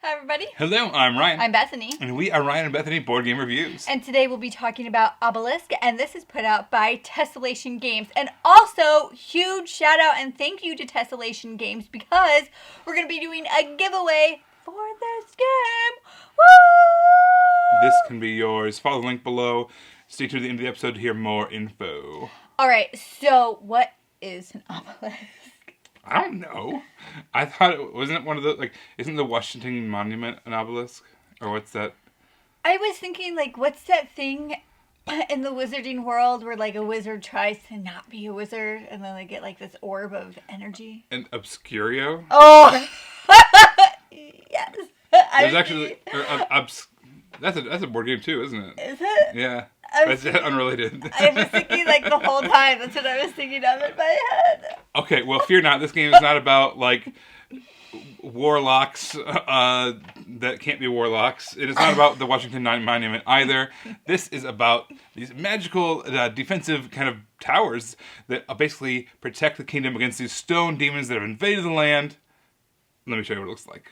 Hi, everybody. Hello, I'm Ryan. I'm Bethany. And we are Ryan and Bethany Board Game Reviews. And today we'll be talking about Obelisk, and this is put out by Tessellation Games. And also, huge shout out and thank you to Tessellation Games because we're going to be doing a giveaway for this game. Woo! This can be yours. Follow the link below. Stay tuned to the end of the episode to hear more info. Alright, so what is an obelisk? I don't know. I thought it wasn't one of the, isn't the Washington Monument an obelisk? Or what's that? I was thinking, what's that thing in the wizarding world where, a wizard tries to not be a wizard and then they get, this orb of energy? An Obscurio? Oh! Yes. There's actually, that's a board game too, isn't it? Is it? Yeah. That's unrelated. I was thinking, the whole time. That's what I was thinking of in my head. Okay, well, fear not. This game is not about, warlocks that can't be warlocks. It is not about the Washington Monument either. This is about these magical defensive kind of towers that basically protect the kingdom against these stone demons that have invaded the land. Let me show you what it looks like.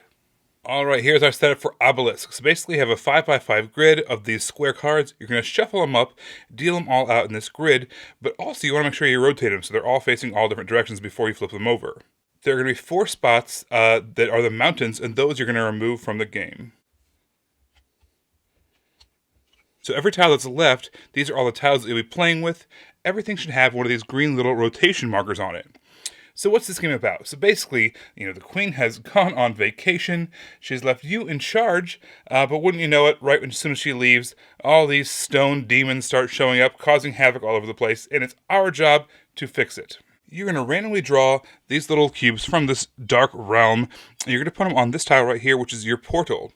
Alright, here's our setup for Obelisk. So basically you have a 5x5 grid of these square cards. You're going to shuffle them up, deal them all out in this grid, but also you want to make sure you rotate them so they're all facing all different directions before you flip them over. There are going to be 4 spots that are the mountains, and those you're going to remove from the game. So every tile that's left, these are all the tiles that you'll be playing with. Everything should have one of these green little rotation markers on it. So what's this game about? So basically, the queen has gone on vacation. She's left you in charge, but wouldn't you know it, right as soon as she leaves, all these stone demons start showing up, causing havoc all over the place, and it's our job to fix it. You're going to randomly draw these little cubes from this dark realm, and you're going to put them on this tile right here, which is your portal.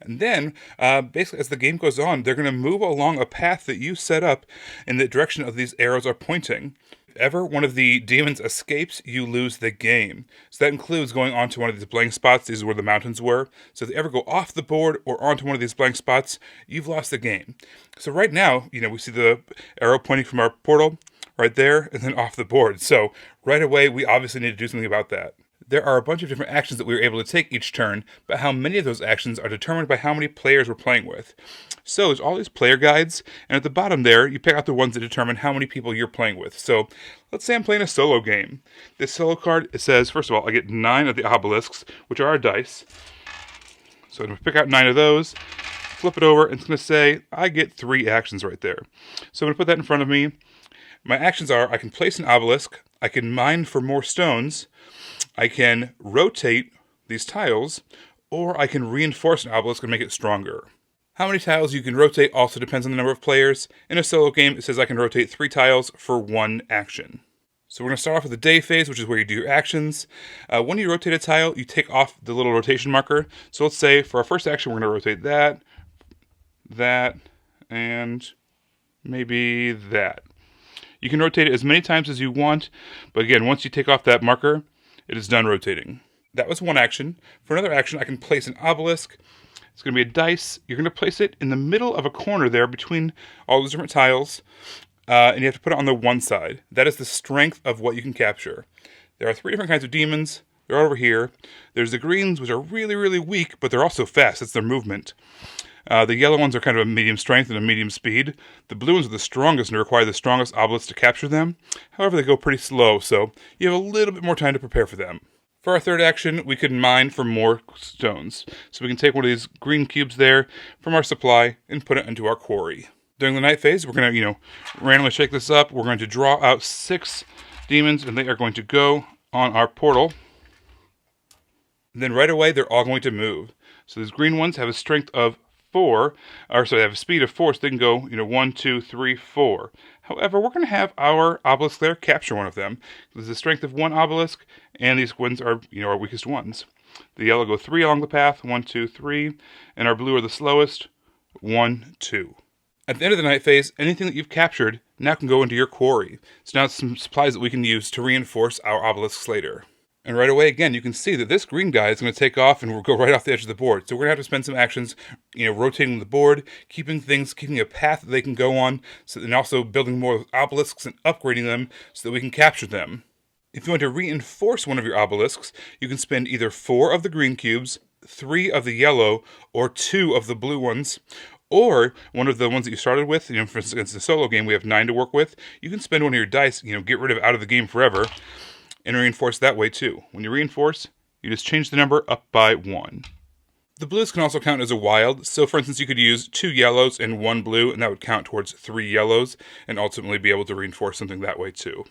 And then, basically, as the game goes on, they're going to move along a path that you set up in the direction of these arrows are pointing. If ever one of the demons escapes, you lose the game. So that includes going onto one of these blank spots. These are where the mountains were. So if they ever go off the board or onto one of these blank spots, you've lost the game. So right now, we see the arrow pointing from our portal right there and then off the board. So right away, we obviously need to do something about that. There are a bunch of different actions that we were able to take each turn, but how many of those actions are determined by how many players we're playing with. So there's all these player guides, and at the bottom there, you pick out the ones that determine how many people you're playing with. So let's say I'm playing a solo game. This solo card, it says, first of all, I get 9 of the obelisks, which are our dice. So I'm going to pick out 9 of those, flip it over, and it's going to say I get 3 actions right there. So I'm going to put that in front of me. My actions are, I can place an obelisk, I can mine for more stones, I can rotate these tiles, or I can reinforce an obelisk and make it stronger. How many tiles you can rotate also depends on the number of players. In a solo game, it says I can rotate 3 tiles for 1 action. So we're going to start off with the day phase, which is where you do your actions. When you rotate a tile, you take off the little rotation marker. So let's say for our first action, we're going to rotate that, and maybe that. You can rotate it as many times as you want, but again, once you take off that marker, it is done rotating. That was 1 action. For another action, I can place an obelisk. It's going to be a dice. You're going to place it in the middle of a corner there between all those different tiles, and you have to put it on the one side. That is the strength of what you can capture. There are 3 different kinds of demons. They're over here. There's the greens, which are really, really weak, but they're also fast. That's their movement. The yellow ones are kind of a medium strength and a medium speed. The blue ones are the strongest and require the strongest obelisks to capture them. However, they go pretty slow, so you have a little bit more time to prepare for them. For our third action, we can mine for more stones. So we can take one of these green cubes there from our supply and put it into our quarry. During the night phase, we're going to, randomly shake this up. We're going to draw out 6 demons, and they are going to go on our portal. And then right away, they're all going to move. So these green ones have a strength of 4, they have a speed of 4, so they can go, 1, 2, 3, 4. However, we're going to have our obelisk there capture one of them. There's a strength of 1 obelisk, and these ones are, our weakest ones. The yellow go 3 along the path, 1, 2, 3, and our blue are the slowest, 1, 2. At the end of the night phase, anything that you've captured now can go into your quarry. So now it's some supplies that we can use to reinforce our obelisks later. And right away, again, you can see that this green guy is going to take off and will go right off the edge of the board. So we're going to have to spend some actions, rotating the board, keeping a path that they can go on, and also building more obelisks and upgrading them so that we can capture them. If you want to reinforce one of your obelisks, you can spend either 4 of the green cubes 3 of the yellow or 2 of the blue ones, or one of the ones that you started with. For instance, the solo game, we have 9 to work with. You can spend one of your dice, get rid of out of the game forever, and reinforce that way too. When you reinforce, you just change the number up by 1. The blues can also count as a wild, so for instance you could use 2 yellows and 1 blue, and that would count towards 3 yellows, and ultimately be able to reinforce something that way too.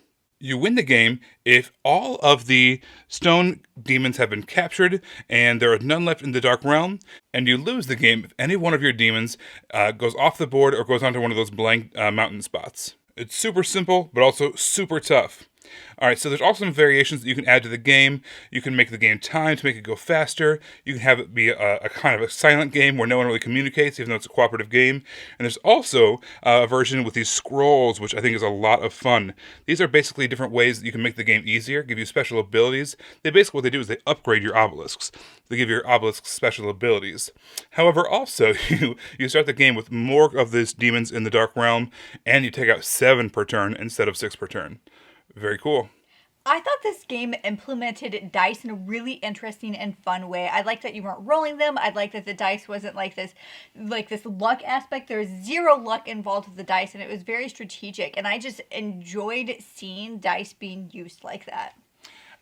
You win the game if all of the stone demons have been captured and there are none left in the Dark Realm, and you lose the game if any one of your demons goes off the board or goes onto one of those blank mountain spots. It's super simple, but also super tough. Alright, so there's also some variations that you can add to the game. You can make the game time to make it go faster. You can have it be a kind of a silent game where no one really communicates, even though it's a cooperative game. And there's also a version with these scrolls, which I think is a lot of fun. These are basically different ways that you can make the game easier, give you special abilities. What they do is they upgrade your obelisks. They give your obelisks special abilities. However, also, you start the game with more of these demons in the Dark Realm, and you take out 7 per turn instead of 6 per turn. Very cool. I thought this game implemented dice in a really interesting and fun way. I like that you weren't rolling them. I like that the dice wasn't like this luck aspect. There was 0 luck involved with the dice, and it was very strategic. And I just enjoyed seeing dice being used like that.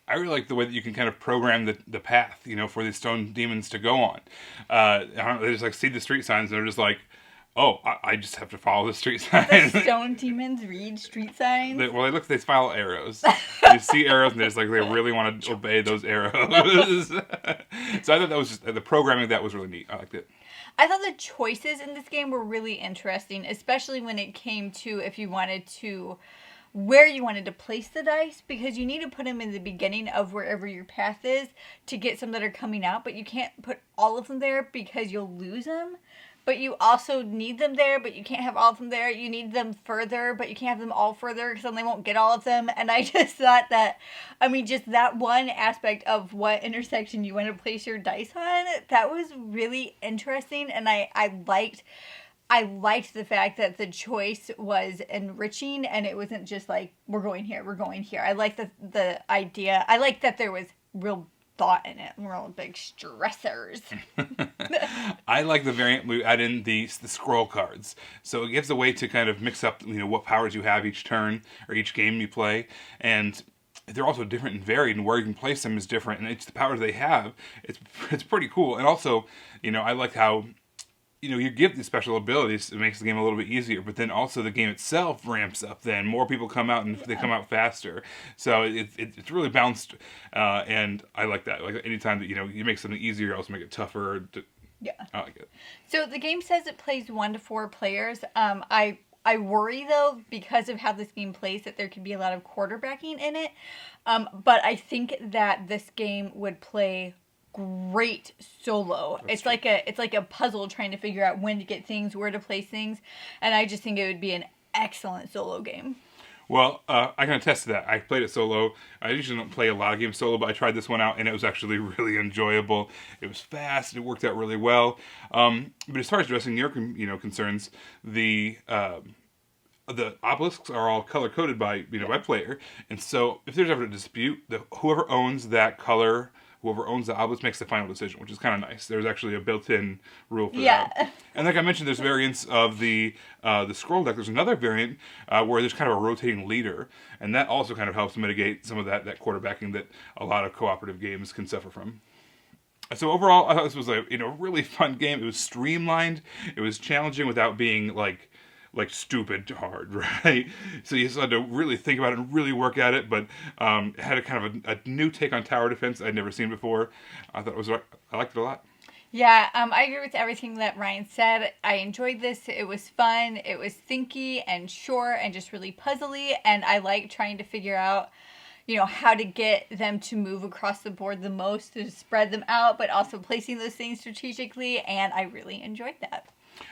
I really like the way that you can kind of program the path, for these stone demons to go on. They just see the street signs and they're just like, oh, I just have to follow the street signs. The stone demons read street signs? They follow arrows. You see arrows and they really want to obey those arrows. So I thought that was just, the programming of that was really neat. I liked it. I thought the choices in this game were really interesting, especially when it came to where you wanted to place the dice, because you need to put them in the beginning of wherever your path is to get some that are coming out, but you can't put all of them there because you'll lose them. But you also need them there, but you can't have all of them there. You need them further, but you can't have them all further because then they won't get all of them. And I just thought that, just that one aspect of what intersection you want to place your dice on, that was really interesting. And I liked the fact that the choice was enriching and it wasn't just like, we're going here, we're going here. I like the idea. I like that there was real thought in it, real big stressors. I like the variant we add in the scroll cards. So it gives a way to kind of mix up, what powers you have each turn or each game you play. And they're also different and varied, and where you can place them is different. And it's the powers they have. It's pretty cool. And also, I like how you give these special abilities, it makes the game a little bit easier, but then also the game itself ramps up then. More people come out and they come out faster. So it's really balanced, and I like that. Like anytime that, you make something easier, you also make it tougher. Yeah. I like it. So the game says it plays 1 to 4 players. I worry, though, because of how this game plays, that there could be a lot of quarterbacking in it. But I think that this game would play great solo. It's like a puzzle trying to figure out when to get things, where to place things, and I just think it would be an excellent solo game. Well, I can attest to that. I played it solo. I usually don't play a lot of games solo, but I tried this one out, and it was actually really enjoyable. It was fast. It worked out really well. But as far as addressing your concerns, the obelisks are all color coded by by player, and so if there's ever a dispute, whoever owns that color. Whoever owns the obelisk makes the final decision, which is kind of nice. There's actually a built-in rule for that. And like I mentioned, there's variants of the scroll deck. There's another variant where there's kind of a rotating leader, and that also kind of helps mitigate some of that quarterbacking that a lot of cooperative games can suffer from. So overall, I thought this was a really fun game. It was streamlined. It was challenging without being like stupid hard, right? So you just had to really think about it and really work at it, but it had a kind of a new take on tower defense I'd never seen before. I liked it a lot. Yeah, I agree with everything that Ryan said. I enjoyed this. It was fun. It was thinky and short and just really puzzly, and I like trying to figure out how to get them to move across the board the most, to spread them out, but also placing those things strategically, and I really enjoyed that.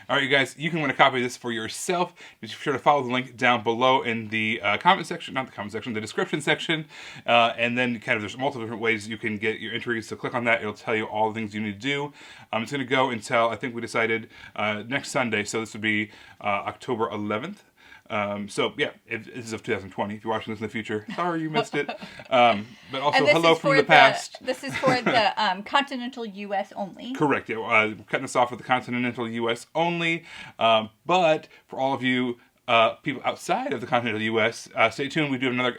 All right, you guys, you can win a copy of this for yourself. Be sure to follow the link down below in the the description section. And then there's multiple different ways you can get your entries. So click on that. It'll tell you all the things you need to do. It's going to go until, I think we decided, next Sunday. So this would be October 11th. So yeah, this is of 2020. If you're watching this in the future, sorry you missed it. But also, And this hello is from for the past. This is for the continental U.S. only. Correct. Yeah, we're cutting this off with the continental U.S. only. But for all of you people outside of the continental U.S., stay tuned. We do have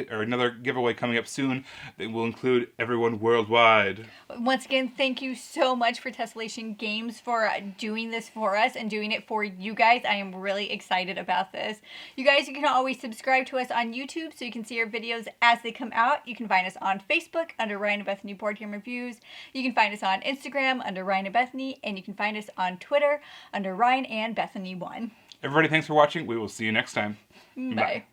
another giveaway coming up soon that will include everyone worldwide. Once again, thank you so much for Tessellation Games for doing this for us and doing it for you guys. I am really excited about this. You guys, you can always subscribe to us on YouTube so you can see our videos as they come out. You can find us on Facebook under Ryan and Bethany Board Game Reviews. You can find us on Instagram under Ryan and Bethany, and you can find us on Twitter under Ryan and Bethany 1. Everybody, thanks for watching. We will see you next time. Bye.